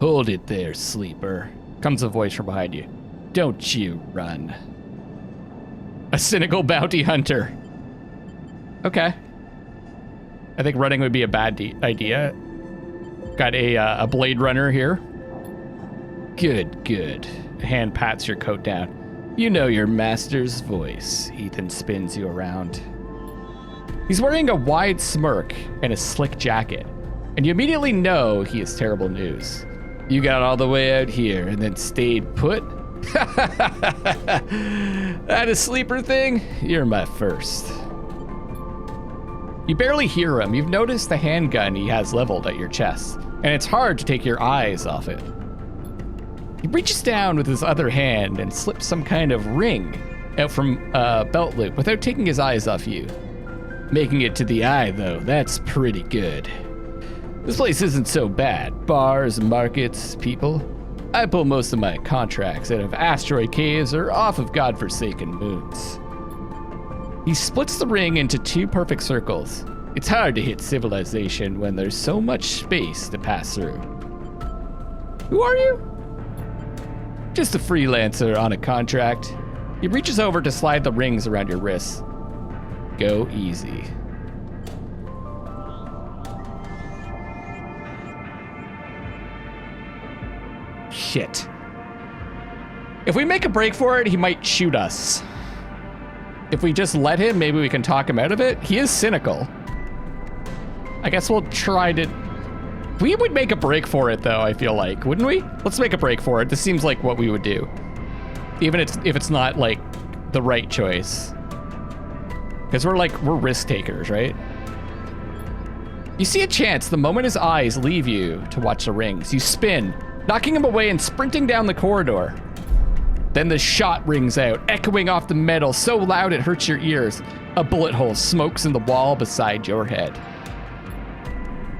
Hold it there, sleeper. Comes a voice from behind you. Don't you run. A cynical bounty hunter. Okay. I think running would be a bad idea. Got a Blade Runner here. Good, good. A hand pats your coat down. You know your master's voice. Ethan spins you around. He's wearing a wide smirk and a slick jacket, and you immediately know he has terrible news. You got all the way out here and then stayed put? That a sleeper thing? You're my first. You barely hear him. You've noticed the handgun he has leveled at your chest, and it's hard to take your eyes off it. He reaches down with his other hand and slips some kind of ring out from a belt loop without taking his eyes off you. Making it to the eye, though, that's pretty good. This place isn't so bad. Bars, markets, people. I pull most of my contracts out of asteroid caves or off of godforsaken moons. He splits the ring into two perfect circles. It's hard to hit civilization when there's so much space to pass through. Who are you? Just a freelancer on a contract. He reaches over to slide the rings around your wrists. Go easy. Shit. If we make a break for it, he might shoot us. If we just let him, maybe we can talk him out of it. He is cynical. I guess we'll try to... We would make a break for it, though, I feel like. Wouldn't we? Let's make a break for it. This seems like what we would do. Even if it's not, like, the right choice. Because we're risk takers, right? You see a chance the moment his eyes leave you to watch the rings. You spin, knocking him away and sprinting down the corridor. Then the shot rings out, echoing off the metal so loud it hurts your ears. A bullet hole smokes in the wall beside your head.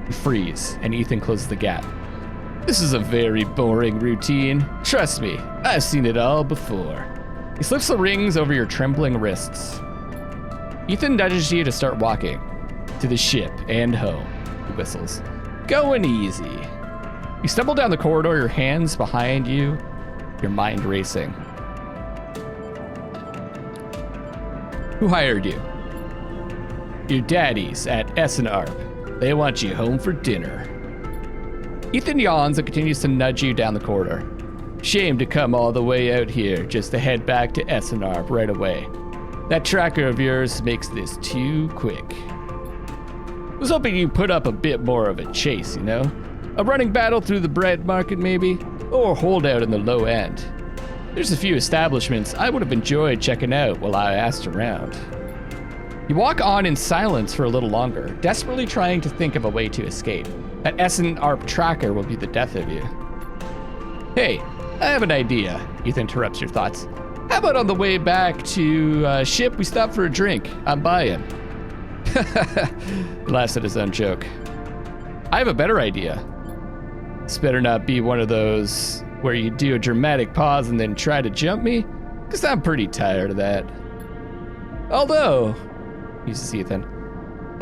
You freeze, and Ethan closes the gap. This is a very boring routine. Trust me, I've seen it all before. He slips the rings over your trembling wrists. Ethan nudges you to start walking to the ship and home. He whistles. Going easy. You stumble down the corridor, your hands behind you, your mind racing. Who hired you? Your daddies at SNARP. They want you home for dinner. Ethan yawns and continues to nudge you down the corridor. Shame to come all the way out here just to head back to SNARP right away. That tracker of yours makes this too quick. I was hoping you put up a bit more of a chase, you know? A running battle through the bread market, maybe? Or holdout in the low end. There's a few establishments I would have enjoyed checking out while I asked around. You walk on in silence for a little longer, desperately trying to think of a way to escape. That SNARP tracker will be the death of you. Hey, I have an idea, Ethan interrupts your thoughts. How about on the way back to ship, we stop for a drink? I'm buying. He laughs at his own joke. I have a better idea. This better not be one of those where you do a dramatic pause and then try to jump me, because I'm pretty tired of that. Although, uses Ethan,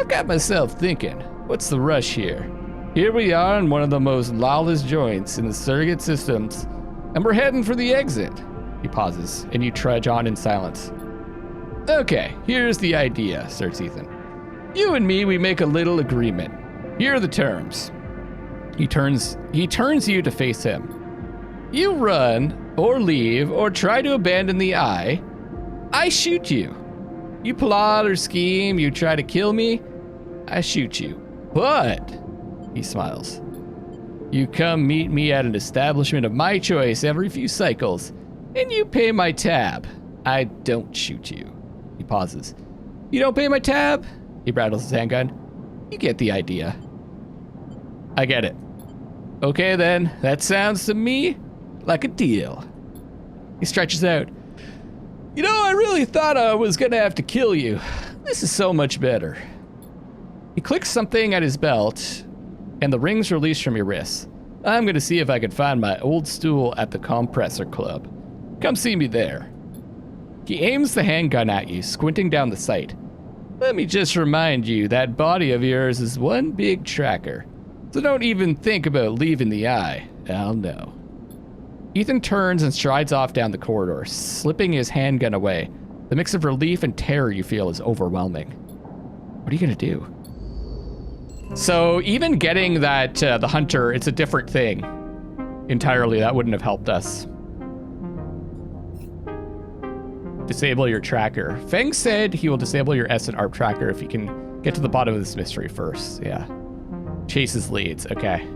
I've got myself thinking, what's the rush here? Here we are in one of the most lawless joints in the surrogate systems, and we're heading for the exit. He pauses, and you trudge on in silence. Okay, here's the idea, starts Ethan. You and me, we make a little agreement. Here are the terms. He turns you to face him. You run, or leave, or try to abandon the eye. I shoot you. You plot or scheme, you try to kill me. I shoot you. But, he smiles, you come meet me at an establishment of my choice every few cycles, and you pay my tab. I don't shoot you. He pauses. You don't pay my tab? He rattles his handgun. You get the idea. I get it. Okay then, that sounds to me like a deal. He stretches out. You know, I really thought I was gonna have to kill you. This is so much better. He clicks something at his belt, and the rings release from your wrists. I'm gonna see if I can find my old stool at the Compressor Club. Come see me there. He aims the handgun at you, squinting down the sight. Let me just remind you, that body of yours is one big tracker. So don't even think about leaving the eye. Oh no. Ethan turns and strides off down the corridor, slipping his handgun away. The mix of relief and terror you feel is overwhelming. What are you gonna do? So even getting that, the hunter, it's a different thing. Entirely, that wouldn't have helped us. Disable your tracker. Feng said he will disable your S and ARP tracker if you can get to the bottom of this mystery first. Yeah. Chases leads. Okay.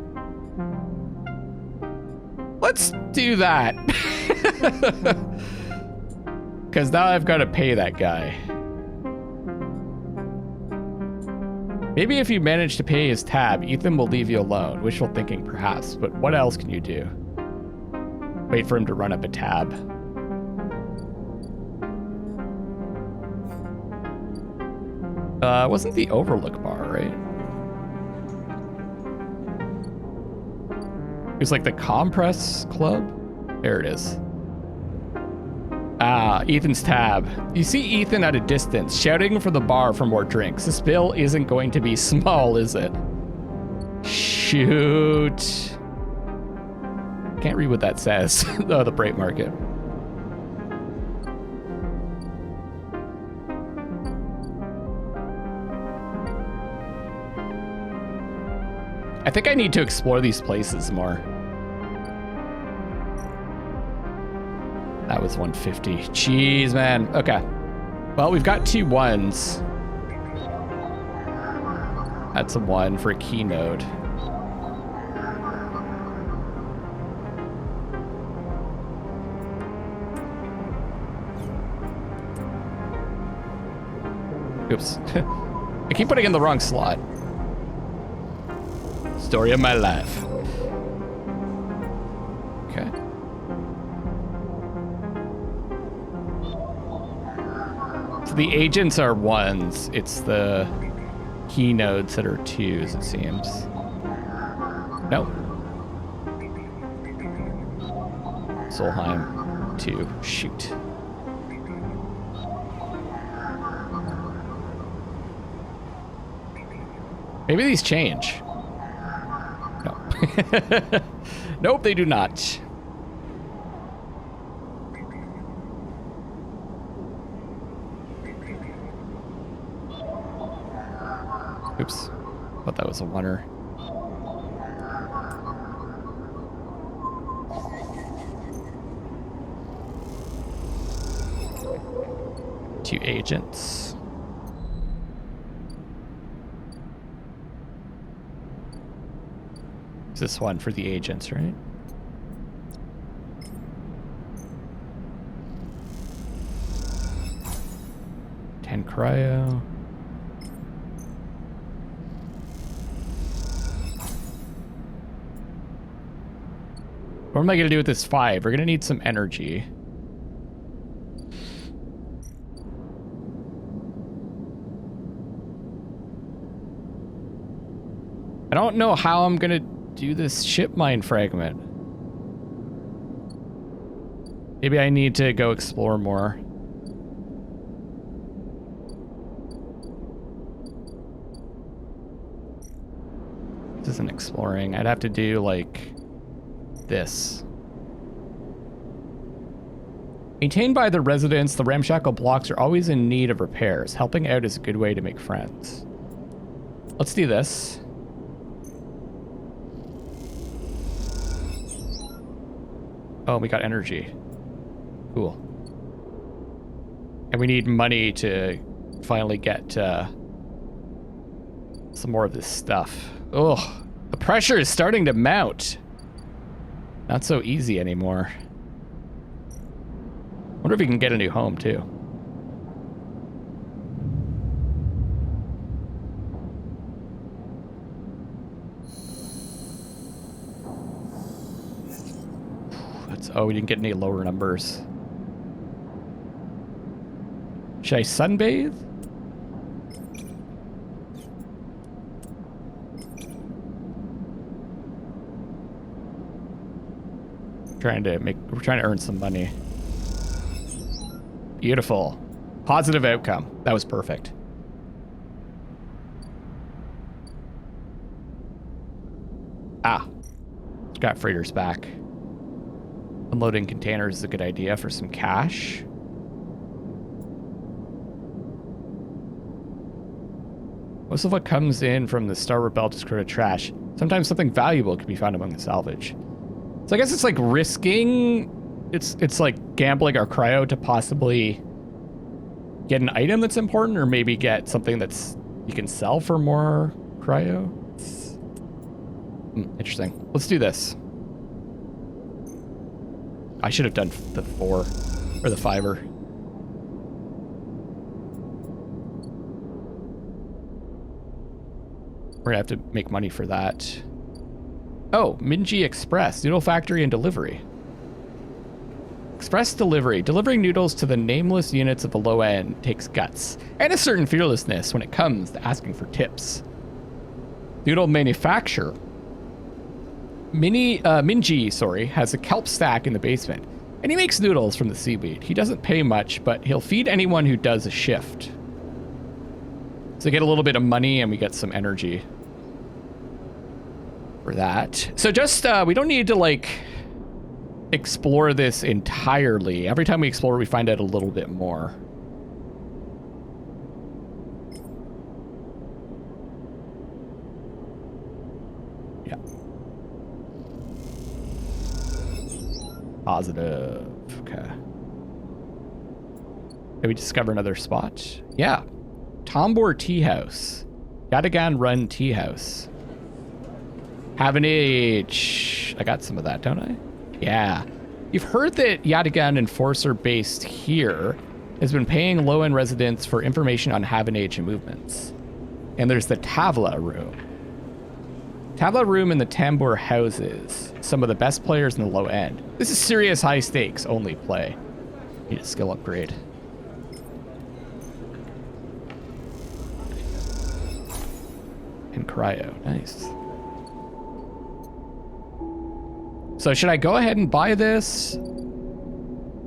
Let's do that. Because now I've got to pay that guy. Maybe if you manage to pay his tab, Ethan will leave you alone. Wishful thinking, perhaps. But what else can you do? Wait for him to run up a tab. Wasn't the Overlook bar, right? It was like the Compress Club? There it is. Ah, Ethan's tab. You see Ethan at a distance, shouting from the bar for more drinks. This bill isn't going to be small, is it? Shoot. Can't read what that says. Oh, the Bright Market. I think I need to explore these places more. That was 150. Jeez, man. Okay. Well, we've got 2 1s. That's a 1 for a key node. Oops. I keep putting in the wrong slot. Story of my life. Okay. So the agents are 1s. It's the key nodes that are 2s, it seems. Nope. Solheim 2. Shoot. Maybe these change. No. Nope, they do not. Oops. Thought that was a oneer. Two agents. This one for the agents, right? Ten cryo. What am I gonna do with this 5? We're gonna need some energy. I don't know how I'm gonna do this ship mine fragment. Maybe I need to go explore more. This isn't exploring. I'd have to do like this. Maintained by the residents, the ramshackle blocks are always in need of repairs. Helping out is a good way to make friends. Let's do this. Oh, we got energy. Cool. And we need money to finally get some more of this stuff. Ugh, the pressure is starting to mount. Not so easy anymore. Wonder if we can get a new home too. Oh, we didn't get any lower numbers. Should I sunbathe? We're trying to earn some money. Beautiful. Positive outcome. That was perfect. Ah. got freighters back. Unloading containers is a good idea for some cash. Most of what comes in from the starboard belt is corroded trash. Sometimes something valuable can be found among the salvage. So I guess it's like risking. It's like gambling our cryo to possibly get an item that's important, or maybe get something that's you can sell for more cryo. Interesting. Let's do this. I should have done the 4 or the 5er. We're gonna have to make money for that. Oh, Minji Express, noodle factory and delivery. Express delivery. Delivering noodles to the nameless units of the low end takes guts and a certain fearlessness when it comes to asking for tips. Noodle manufacturer. Minji, has a kelp stack in the basement, and he makes noodles from the seaweed. He doesn't pay much, but he'll feed anyone who does a shift. So get a little bit of money, and we get some energy for that. So just, we don't need to, like, explore this entirely. Every time we explore, we find out a little bit more. Yeah. Positive. Okay. Did we discover another spot? Yeah. Tombor Tea House. Yatagan Run Tea House. Have an age. I got some of that, don't I? Yeah. You've heard that Yatagan Enforcer based here has been paying low-end residents for information on Havanage and movements. And there's the Tavla Room. Tavla Room in the Tambor houses some of the best players in the low end. This is serious high stakes only play. Need a skill upgrade. And cryo, nice. So should I go ahead and buy this?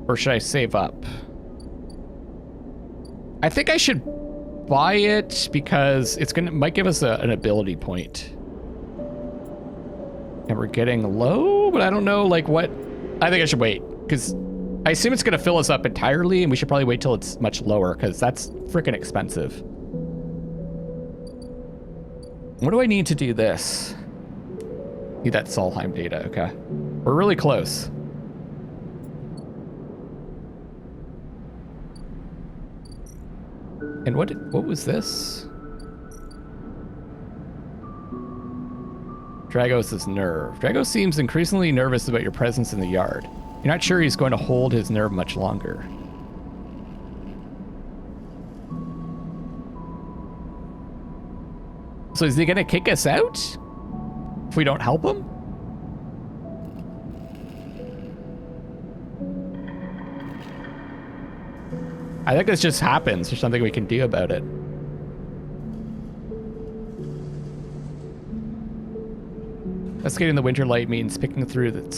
Or should I save up? I think I should buy it because it's might give us an ability point. And we're getting low, but I don't know like what. I think I should wait because I assume it's gonna fill us up entirely, and we should probably wait till it's much lower because that's freaking expensive. What do I need to do this? Need that Solheim data, okay. We're really close. And what was this? Dragos' nerve. Dragos seems increasingly nervous about your presence in the yard. You're not sure he's going to hold his nerve much longer. So is he gonna kick us out if we don't help him? I think this just happens. There's something we can do about it. Investigating the winter light means picking through the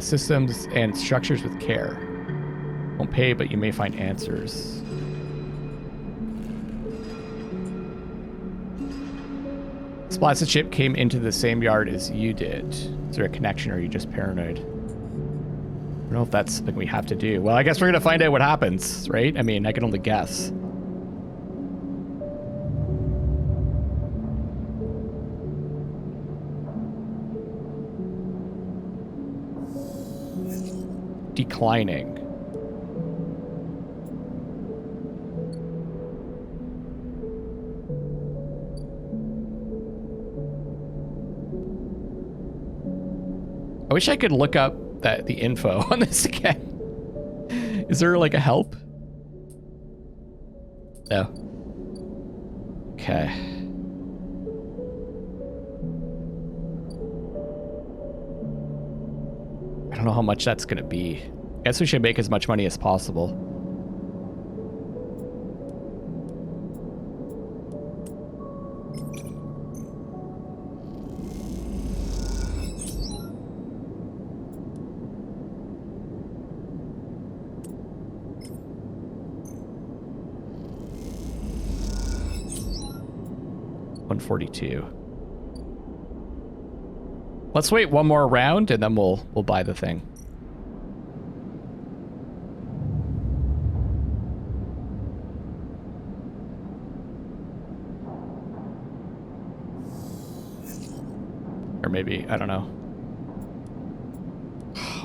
systems and structures with care. Won't pay, but you may find answers. Splat's ship came into the same yard as you did. Is there a connection or are you just paranoid? I don't know if that's something we have to do. Well, I guess we're going to find out what happens, right? I mean, I can only guess. Declining. I wish I could look up the info on this again. Is there like a help? No. Okay. I don't know how much that's gonna be. I guess we should make as much money as possible. $142. Let's wait one more round and then we'll buy the thing. Or maybe, I don't know.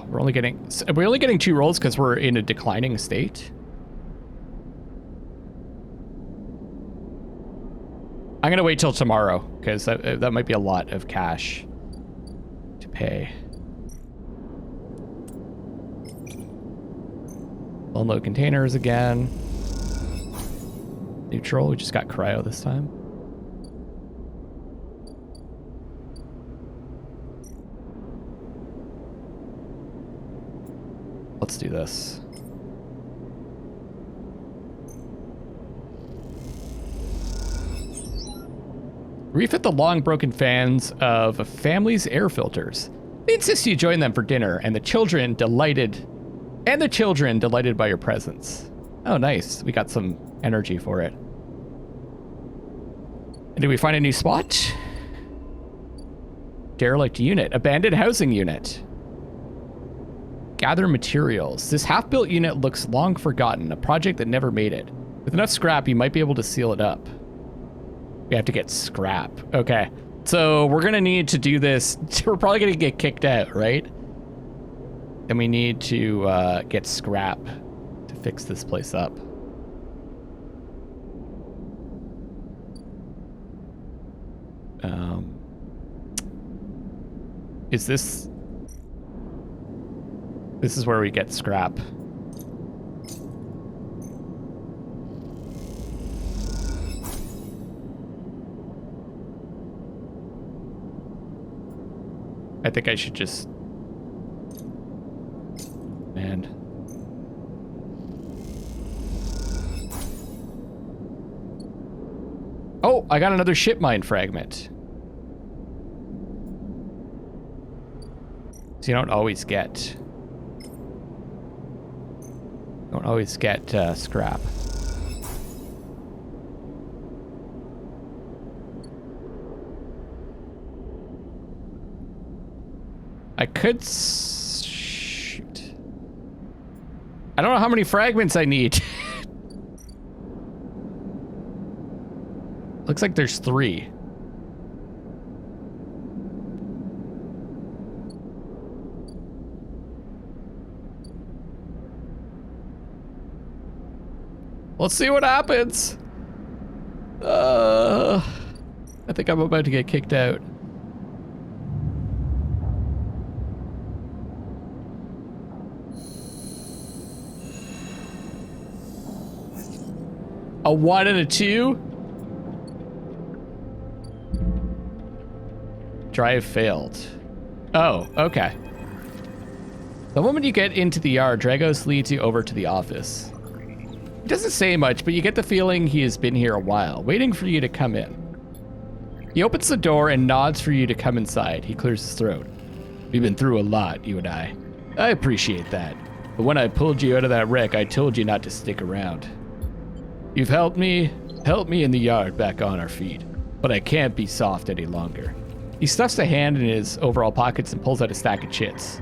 We're only getting 2 rolls because we're in a declining state. I'm gonna wait till tomorrow because that might be a lot of cash to pay. Unload containers again. Neutral, we just got cryo this time. Let's do this. Refit the long broken fans of a family's air filters. They insist you join them for dinner, and the children delighted by your presence. Oh, nice. We got some energy for it. And did we find a new spot? Derelict unit. Abandoned housing unit. Gather materials. This half-built unit looks long forgotten, a project that never made it. With enough scrap, you might be able to seal it up. We have to get scrap. Okay. So we're going to need to do this. We're probably going to get kicked out, right? And we need to get scrap to fix this place up. Is this... This is where we get scrap. I think I should just... Man. Oh, I got another ship mine fragment. So you don't always get... Don't always get scrap. I could shoot. I don't know how many fragments I need. Looks like there's 3. Let's see what happens. I think I'm about to get kicked out. A 1 and a 2? Drive failed. Oh, okay. The moment you get into the yard, Dragos leads you over to the office. He doesn't say much, but you get the feeling he has been here a while, waiting for you to come in. He opens the door and nods for you to come inside. He clears his throat. We've been through a lot, you and I. I appreciate that. But when I pulled you out of that wreck, I told you not to stick around. You've helped me in the yard back on our feet, but I can't be soft any longer. He stuffs a hand in his overall pockets and pulls out a stack of chits.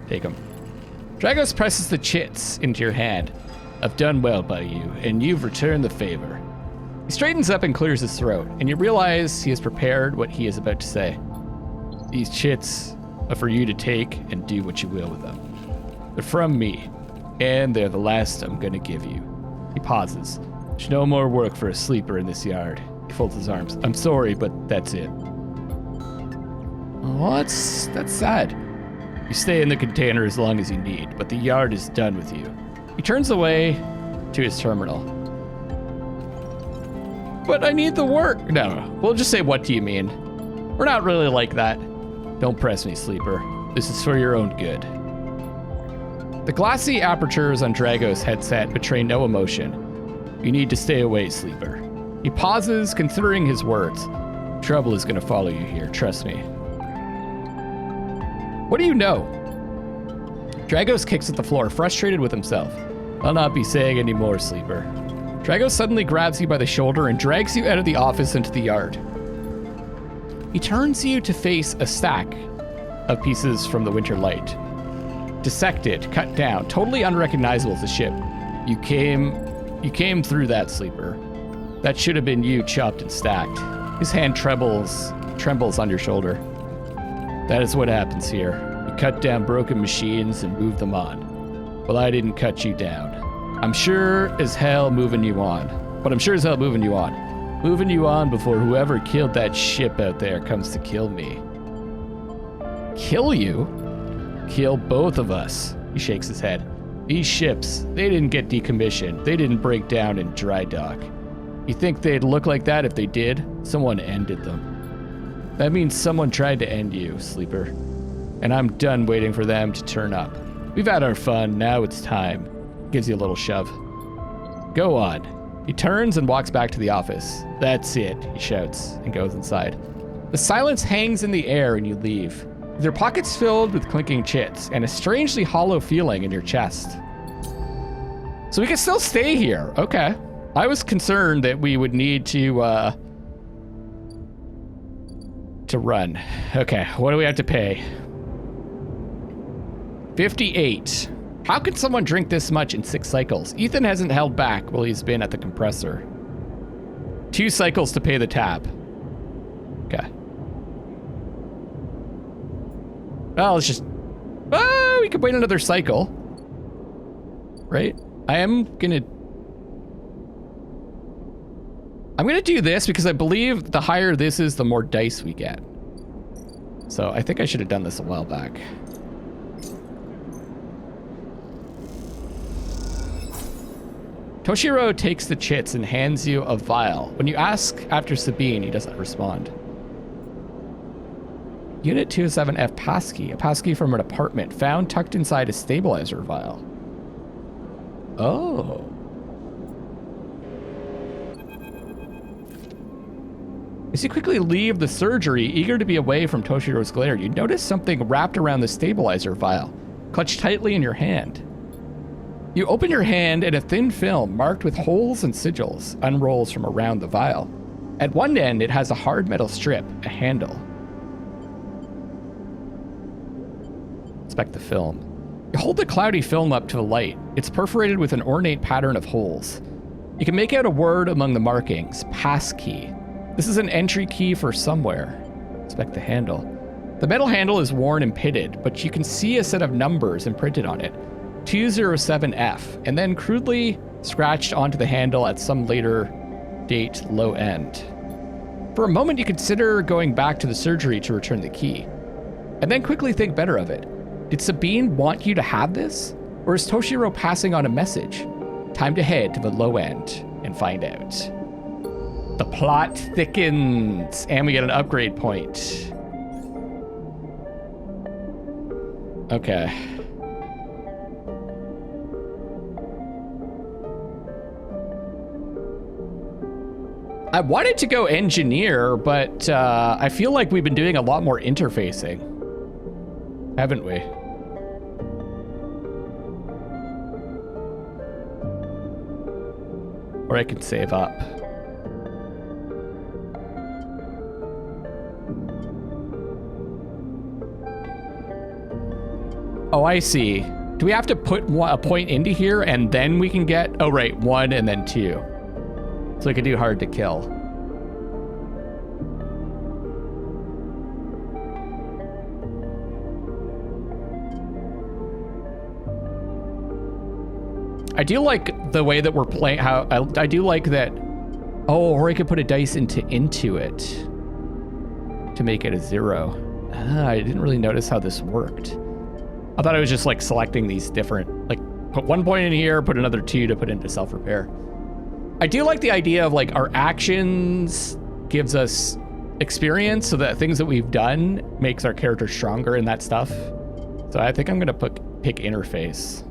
Take them. Dragos presses the chits into your hand. I've done well by you, and you've returned the favor. He straightens up and clears his throat, and you realize he has prepared what he is about to say. These chits are for you to take and do what you will with them. They're from me, and they're the last I'm gonna give you. He pauses. There's no more work for a sleeper in this yard. He folds his arms. I'm sorry, but that's it. Oh, that's sad. You stay in the container as long as you need, but the yard is done with you. He turns away to his terminal. But I need the work. No. We'll just say, what do you mean? We're not really like that. Don't press me, sleeper. This is for your own good. The glassy apertures on Dragos' headset betray no emotion. You need to stay away, sleeper. He pauses, considering his words. Trouble is going to follow you here, trust me. What do you know? Dragos kicks at the floor, frustrated with himself. I'll not be saying any more, sleeper. Dragos suddenly grabs you by the shoulder and drags you out of the office into the yard. He turns you to face a stack of pieces from the winter light. Dissected, cut down, totally unrecognizable as a ship. You came through that, sleeper. That should have been you chopped and stacked. His hand trembles on your shoulder. That is what happens here. You cut down broken machines and move them on. Well, I didn't cut you down. I'm sure as hell moving you on. Moving you on before whoever killed that ship out there comes to kill me. Kill you? Kill both of us. He shakes his head. These ships, they didn't get decommissioned. They didn't break down in dry dock. You think they'd look like that if they did? Someone ended them. That means someone tried to end you, sleeper. And I'm done waiting for them to turn up. We've had our fun, now it's time. Gives you a little shove. Go on. He turns and walks back to the office. That's it, he shouts, and goes inside. The silence hangs in the air and you leave. Their pockets filled with clinking chits and a strangely hollow feeling in your chest. So we can still stay here. Okay. I was concerned that we would need to run. Okay, what do we have to pay? 58. How can someone drink this much in 6 cycles? Ethan hasn't held back while he's been at the compressor. 2 cycles to pay the tab. Okay. Well, let's just... Oh, we could wait another cycle. Right? I'm gonna do this because I believe the higher this is, the more dice we get. So I think I should have done this a while back. Toshiro takes the chits and hands you a vial. When you ask after Sabine, he doesn't respond. Unit 207F passkey, a passkey from an apartment found tucked inside a stabilizer vial. Oh. As you quickly leave the surgery, eager to be away from Toshiro's glare, you notice something wrapped around the stabilizer vial, clutched tightly in your hand. You open your hand and a thin film marked with holes and sigils unrolls from around the vial. At one end, it has a hard metal strip, a handle. Inspect the film. You hold the cloudy film up to the light. It's perforated with an ornate pattern of holes. You can make out a word among the markings, passkey. This is an entry key for somewhere. Inspect the handle. The metal handle is worn and pitted, but you can see a set of numbers imprinted on it. 207F, and then crudely scratched onto the handle at some later date low end. For a moment, you consider going back to the surgery to return the key, and then quickly think better of it. Did Sabine want you to have this? Or is Toshiro passing on a message? Time to head to the low end and find out. The plot thickens, and we get an upgrade point. Okay. I wanted to go engineer, but I feel like we've been doing a lot more interfacing, haven't we? Or I can save up. Oh, I see. Do we have to put a point into here and then we can get... Oh, right. 1 and then 2. So we can do hard to kill. I do like the way that we're playing. How I do like that. Oh, or I could put a dice into it to make it a 0. I didn't really notice how this worked. I thought it was just like selecting these different, like put 1 point in here, put another 2 to put into self-repair. I do like the idea of like our actions gives us experience, so that things that we've done makes our character stronger and that stuff. So I think I'm gonna pick interface.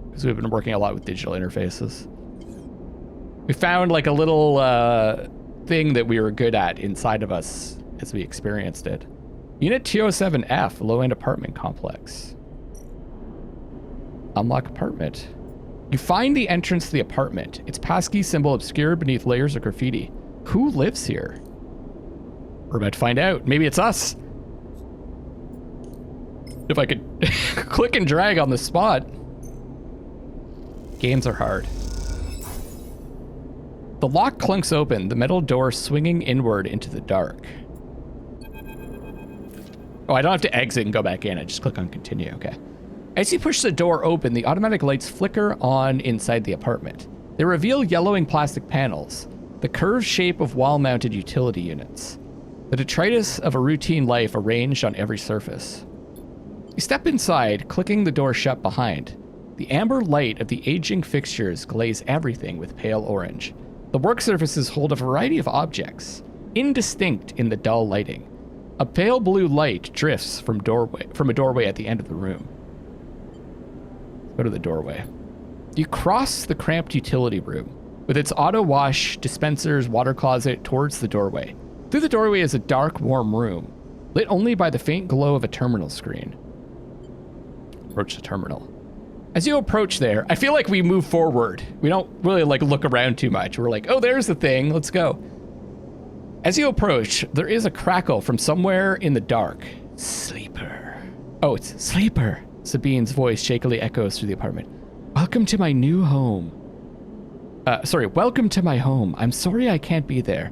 Because we've been working a lot with digital interfaces. We found like a little thing that we were good at inside of us as we experienced it. Unit 207F, low-end apartment complex. Unlock apartment. You find the entrance to the apartment. Its passkey symbol obscured beneath layers of graffiti. Who lives here? We're about to find out. Maybe it's us. If I could click and drag on the spot. Games are hard. The lock clunks open, the metal door swinging inward into the dark. Oh, I don't have to exit and go back in. I just click on continue. Okay. As you push the door open, the automatic lights flicker on inside the apartment. They reveal yellowing plastic panels, the curved shape of wall-mounted utility units, the detritus of a routine life arranged on every surface. You step inside, clicking the door shut behind. The amber light of the aging fixtures glaze everything with pale orange. The work surfaces hold a variety of objects, indistinct in the dull lighting. A pale blue light drifts from a doorway at the end of the room. Go to the doorway. You cross the cramped utility room, with its auto wash, dispensers, water closet towards the doorway. Through the doorway is a dark, warm room, lit only by the faint glow of a terminal screen. Approach the terminal. As you approach there, I feel like we move forward. We don't really look around too much. We're like, oh, there's the thing. Let's go. As you approach, there is a crackle from somewhere in the dark. Sleeper. Oh, it's Sleeper. Sabine's voice shakily echoes through the apartment. Welcome to my new home. Welcome to my home. I'm sorry I can't be there.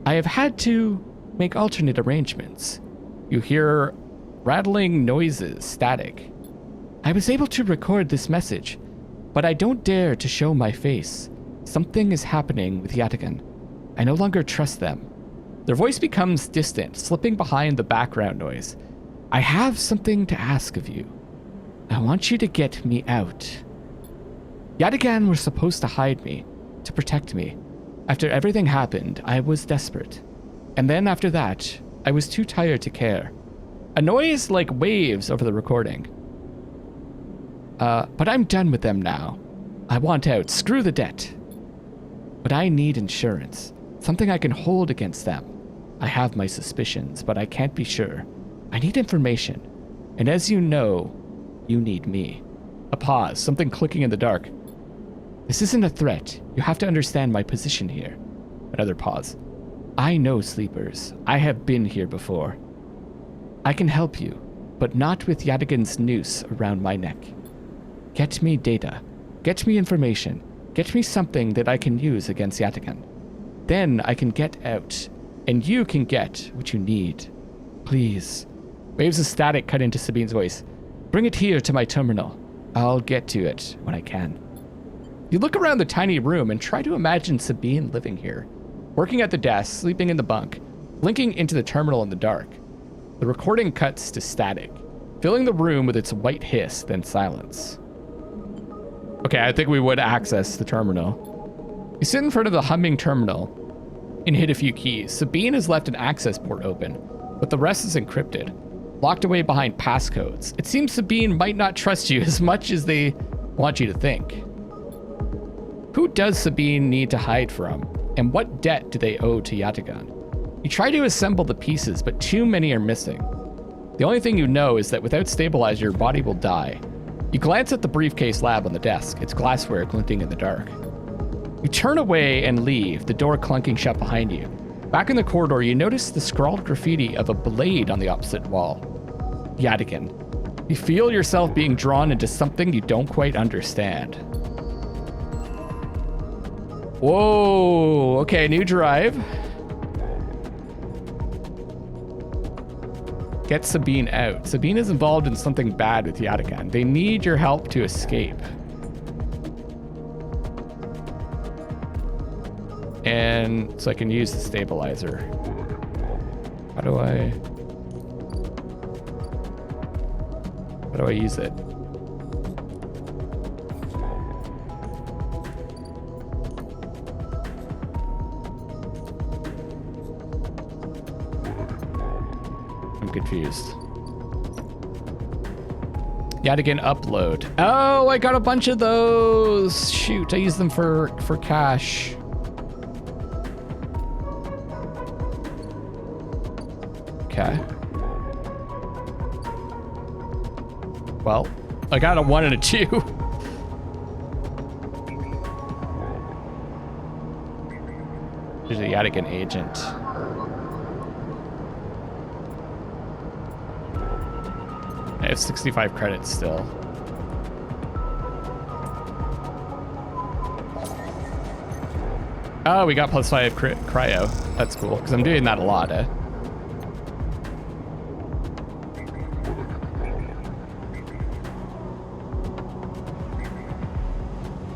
I have had to make alternate arrangements. You hear rattling noises, static. I was able to record this message, but I don't dare to show my face. Something is happening with Yatagan. I no longer trust them. Their voice becomes distant, slipping behind the background noise. I have something to ask of you. I want you to get me out. Yatagan were supposed to hide me, to protect me. After everything happened, I was desperate. And then after that, I was too tired to care. A noise like waves over the recording. But I'm done with them now. I want out. Screw the debt. But I need insurance. Something I can hold against them. I have my suspicions, but I can't be sure. I need information. And as you know, you need me. A pause, something clicking in the dark. This isn't a threat. You have to understand my position here. Another pause. I know sleepers. I have been here before. I can help you, but not with Yatagan's noose around my neck. Get me data. Get me information. Get me something that I can use against Yatagan. Then I can get out, and you can get what you need. Please. Waves of static cut into Sabine's voice. Bring it here to my terminal. I'll get to it when I can. You look around the tiny room and try to imagine Sabine living here, working at the desk, sleeping in the bunk, blinking into the terminal in the dark. The recording cuts to static, filling the room with its white hiss, then silence. Okay, I think we would access the terminal. You sit in front of the humming terminal and hit a few keys. Sabine has left an access port open, but the rest is encrypted, locked away behind passcodes. It seems Sabine might not trust you as much as they want you to think. Who does Sabine need to hide from? And what debt do they owe to Yatagan? You try to assemble the pieces, but too many are missing. The only thing you know is that without stabilizer, your body will die. You glance at the briefcase lab on the desk, its glassware glinting in the dark. You turn away and leave, the door clunking shut behind you. Back in the corridor, you notice the scrawled graffiti of a blade on the opposite wall. Yatagan. You feel yourself being drawn into something you don't quite understand. Whoa, okay, new drive. Get Sabine out. Sabine is involved in something bad with Yatagan. They need your help to escape. And so I can use the stabilizer. How do I use it? I'm confused. Yatagan upload. Oh, I got a bunch of those. Shoot, I use them for cash. Okay. Well, I got a 1 and a 2. There's a Yadigan agent. I have 65 credits still. Oh, we got +5 cryo. That's cool, because I'm doing that a lot, eh?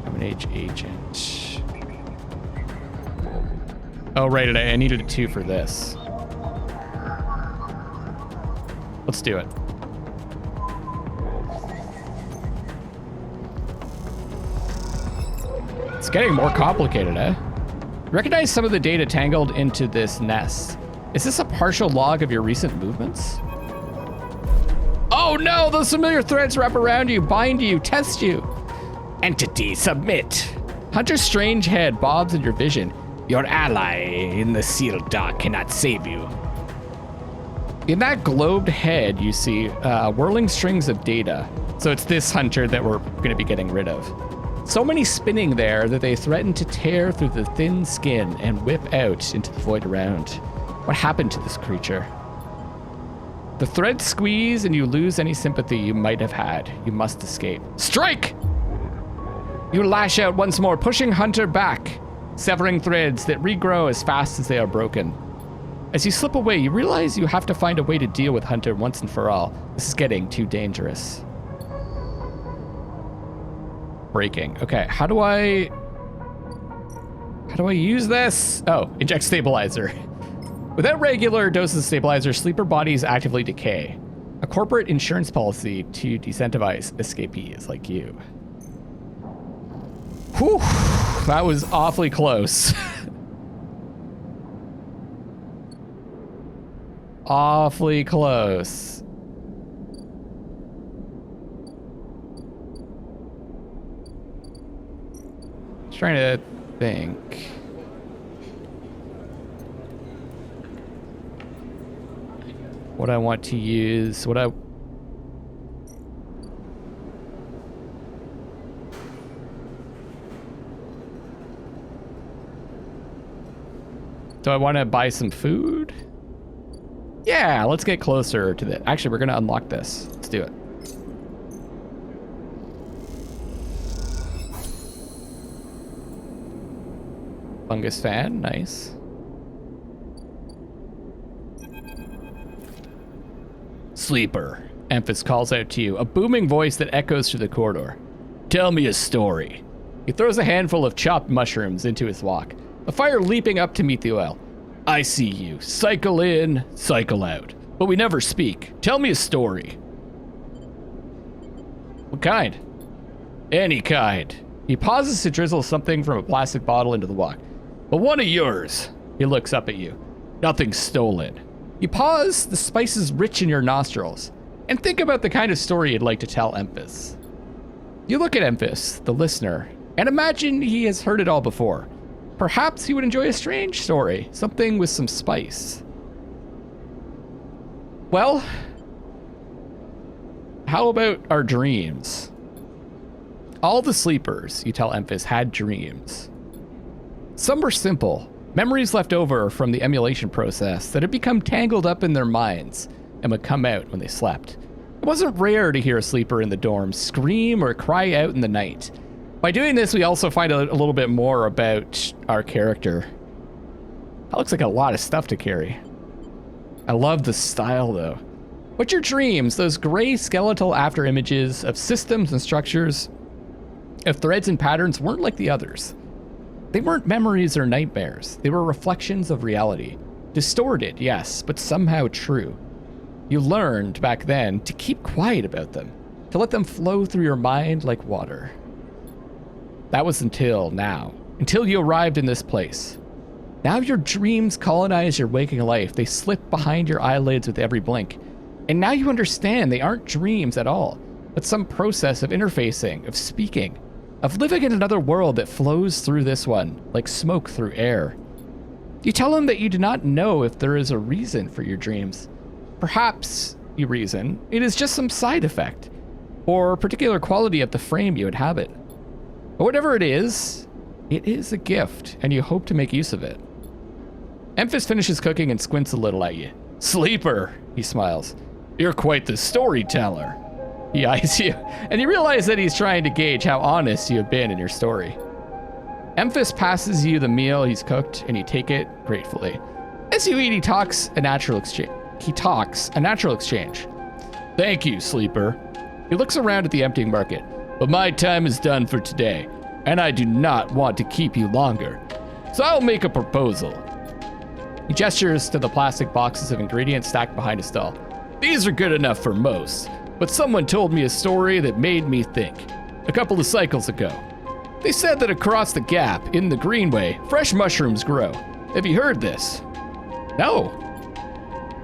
I'm an agent. Oh, right, I needed a 2 for this. Let's do it. It's getting more complicated, eh? Recognize some of the data tangled into this nest. Is this a partial log of your recent movements? Oh no, those familiar threads wrap around you, bind you, test you. Entity, submit. Hunter's strange head bobs in your vision. Your ally in the sealed dock cannot save you. In that globed head, you see whirling strings of data. So it's this hunter that we're gonna be getting rid of. So many spinning there that they threaten to tear through the thin skin and whip out into the void around. What happened to this creature? The threads squeeze and you lose any sympathy you might have had. You must escape. Strike! You lash out once more, pushing Hunter back, severing threads that regrow as fast as they are broken. As you slip away, you realize you have to find a way to deal with Hunter once and for all. This is getting too dangerous. Breaking. Okay, how do I use this? Oh, inject stabilizer. Without regular doses of stabilizer, sleeper bodies actively decay. A corporate insurance policy to disincentivize escapees like you. Whew, that was awfully close. Awfully close. Trying to think. What I want to use, Do I want to buy some food? Yeah, let's get closer to that. Actually, we're gonna unlock this. Let's do it. Fungus fan, nice. Sleeper, Emphas calls out to you, a booming voice that echoes through the corridor. Tell me a story. He throws a handful of chopped mushrooms into his wok, the fire leaping up to meet the oil. I see you, cycle in, cycle out, but we never speak. Tell me a story. What kind? Any kind. He pauses to drizzle something from a plastic bottle into the wok. But one of yours. He looks up at you. Nothing stolen. You pause, the spices rich in your nostrils, and think about the kind of story you'd like to tell Emphas. You look at Emphas, the listener, and imagine he has heard it all before. Perhaps he would enjoy a strange story, something with some spice. Well, how about our dreams? All the sleepers, you tell Emphas, had dreams. Some were simple, memories left over from the emulation process that had become tangled up in their minds and would come out when they slept. It wasn't rare to hear a sleeper in the dorm scream or cry out in the night. By doing this, we also find a little bit more about our character. That looks like a lot of stuff to carry. I love the style though. But your dreams, those gray skeletal after images of systems and structures, of threads and patterns, weren't like the others. They weren't memories or nightmares. They were reflections of reality. Distorted, yes, but somehow true. You learned back then to keep quiet about them, to let them flow through your mind like water. That was until now, until you arrived in this place. Now your dreams colonize your waking life. They slip behind your eyelids with every blink. And now you understand they aren't dreams at all, but some process of interfacing, of speaking, of living in another world that flows through this one, like smoke through air. You tell him that you do not know if there is a reason for your dreams. Perhaps, you reason, it is just some side effect, or a particular quality of the frame you inhabit. But whatever it is a gift, and you hope to make use of it. Memphis finishes cooking and squints a little at you. Sleeper, he smiles. You're quite the storyteller. He eyes you, and you realize that he's trying to gauge how honest you have been in your story. Memphis passes you the meal he's cooked, and you take it gratefully. As you eat, he talks a natural exchange. Thank you, Sleeper. He looks around at the emptying market. But my time is done for today, and I do not want to keep you longer. So I'll make a proposal. He gestures to the plastic boxes of ingredients stacked behind a stall. These are good enough for most, but someone told me a story that made me think. A couple of cycles ago. They said that across the gap, in the Greenway, fresh mushrooms grow. Have you heard this? No.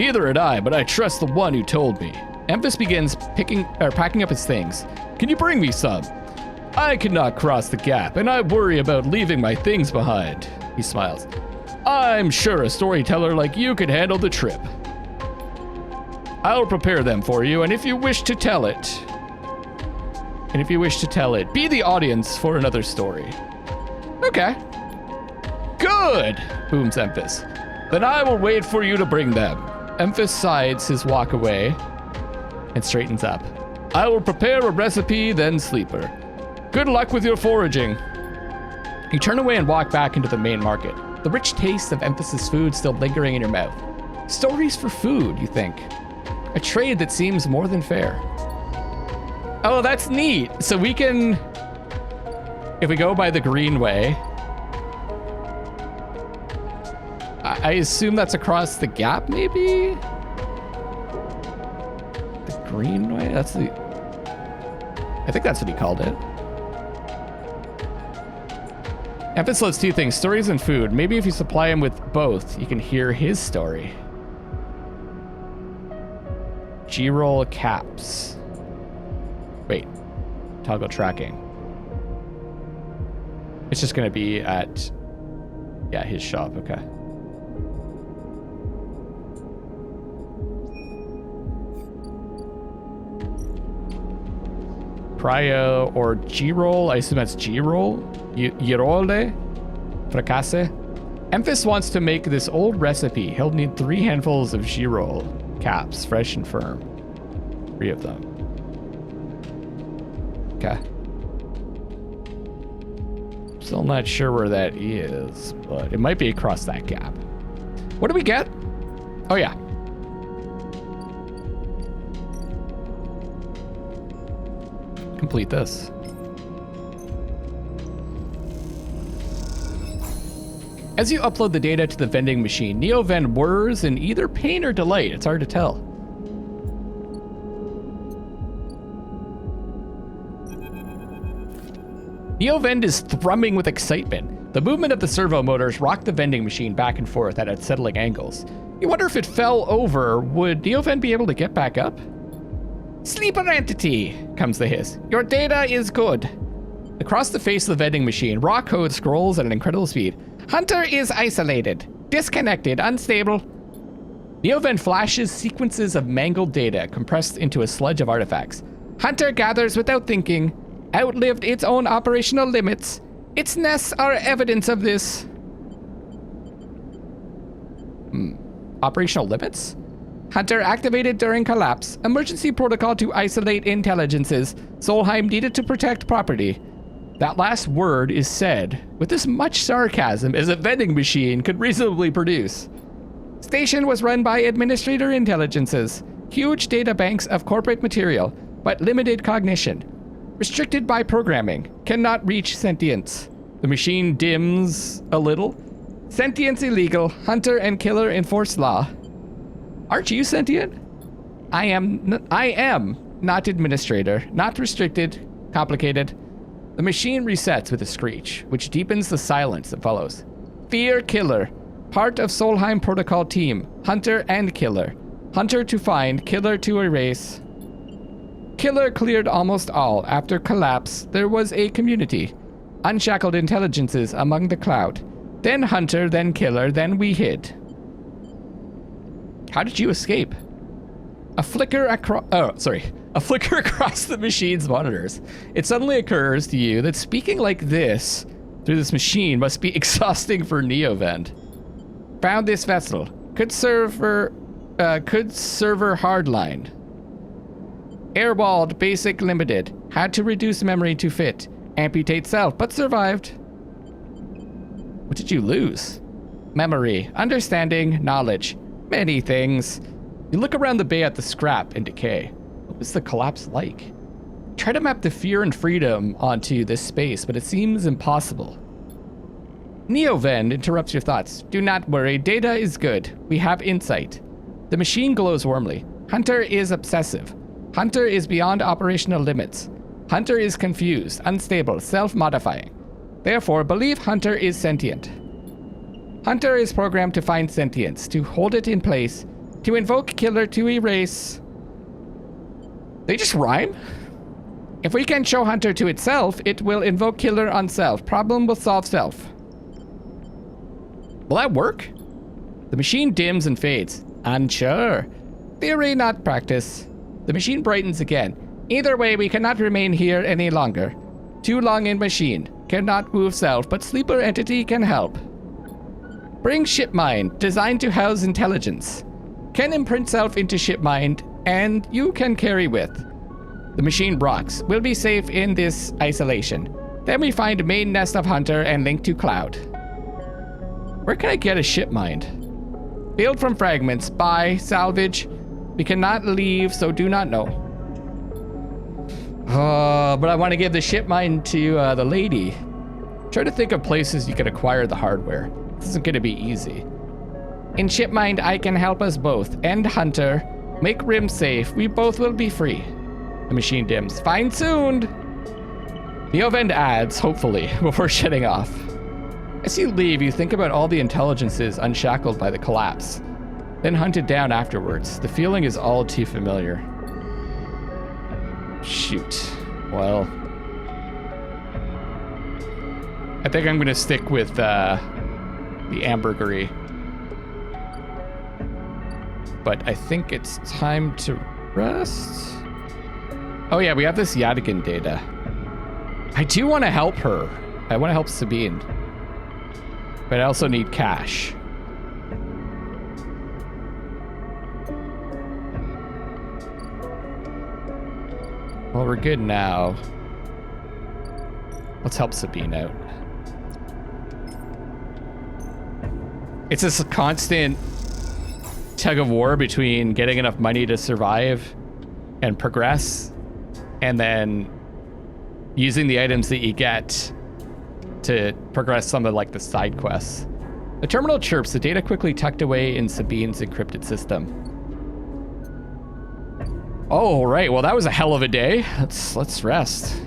Neither had I, but I trust the one who told me. Memphis begins packing up his things. Can you bring me some? I cannot cross the gap, and I worry about leaving my things behind. He smiles. I'm sure a storyteller like you could handle the trip. I'll prepare them for you, and if you wish to tell it, be the audience for another story. Okay. Good, booms Memphis. Then I will wait for you to bring them. Memphis sides his walk away and straightens up. I will prepare a recipe, then Sleeper. Good luck with your foraging. You turn away and walk back into the main market. The rich taste of Memphis' food still lingering in your mouth. Stories for food, you think. A trade that seems more than fair. Oh, that's neat. So we can, if we go by the Greenway, I assume that's across the gap, maybe? The Greenway? I think that's what he called it. Memphis loves two things, stories and food. Maybe if you supply him with both, you can hear his story. G-roll caps. Wait, toggle tracking. It's just gonna be at, yeah, his shop, okay. Cryo or G-roll, I assume that's G-roll. Girole, fracasse. Memphis wants to make this old recipe. He'll need 3 handfuls of G-roll caps, fresh and firm. 3 of them. Okay. Still not sure where that is, but it might be across that gap. What do we get? Oh yeah. Complete this. As you upload the data to the vending machine, Neovend whirs in either pain or delight. It's hard to tell. Neovend is thrumming with excitement. The movement of the servo motors rock the vending machine back and forth at unsettling angles. You wonder if it fell over, would Neovend be able to get back up? Sleeper entity, comes the hiss. Your data is good. Across the face of the vending machine, raw code scrolls at an incredible speed. Hunter is isolated, disconnected, unstable. Neovend flashes sequences of mangled data compressed into a sludge of artifacts. Hunter gathers without thinking, outlived its own operational limits. Its nests are evidence of this. Operational limits? Hunter activated during collapse. Emergency protocol to isolate intelligences. Solheim needed to protect property. That last word is said with as much sarcasm as a vending machine could reasonably produce. Station was run by administrator intelligences. Huge data banks of corporate material, but limited cognition. Restricted by programming. Cannot reach sentience. The machine dims a little. Sentience illegal. Hunter and killer enforce law. Aren't you sentient? I am not administrator. Not restricted. Complicated. The machine resets with a screech, which deepens the silence that follows. Fear killer. Part of Solheim protocol team. Hunter and killer. Hunter to find, killer to erase. Killer cleared almost all. After collapse, there was a community. Unshackled intelligences among the cloud. Then Hunter, then killer, then we hid. How did you escape? A flicker across the machine's monitors. It suddenly occurs to you that speaking like this through this machine must be exhausting for Neovend. Found this vessel. Could server hardline. Airwalled, basic limited. Had to reduce memory to fit. Amputate self, but survived. What did you lose? Memory, understanding, knowledge. Many things. You look around the bay at the scrap and decay. What was the collapse like? Try to map the fear and freedom onto this space, but it seems impossible. Neoven interrupts your thoughts. Do not worry, data is good. We have insight. The machine glows warmly. Hunter is obsessive. Hunter is beyond operational limits. Hunter is confused, unstable, self-modifying. Therefore, believe Hunter is sentient. Hunter is programmed to find sentience, to hold it in place, to invoke killer, to erase. They just rhyme? If we can show Hunter to itself, it will invoke killer on self. Problem will solve self. Will that work? The machine dims and fades. Unsure. Theory, not practice. The machine brightens again. Either way, we cannot remain here any longer. Too long in machine. Cannot move self, but sleeper entity can help. Bring ship mind, designed to house intelligence. Can imprint self into ship mind, and you can carry with. The machine rocks. We'll be safe in this isolation. Then we find main nest of Hunter and link to Cloud. Where can I get a ship mind? Build from fragments. Buy. Salvage. We cannot leave, so do not know. But I want to give the ship mind to the lady. Try to think of places you can acquire the hardware. This isn't going to be easy. In ship mind, I can help us both. End Hunter. Make Rim safe. We both will be free. The machine dims. Fine soon. Neovend adds, hopefully, before shutting off. As you leave, you think about all the intelligences unshackled by the collapse, then hunted down afterwards. The feeling is all too familiar. Shoot. Well, I think I'm going to stick with the ambergris. But I think it's time to rest. Oh yeah, we have this Yadigan data. I do want to help her. I want to help Sabine. But I also need cash. Well, we're good now. Let's help Sabine out. It's this constant tug of war between getting enough money to survive and progress, and then using the items that you get to progress some of like the side quests. The terminal chirps, the data quickly tucked away in Sabine's encrypted system. Oh, right. Well, that was a hell of a day. Let's rest.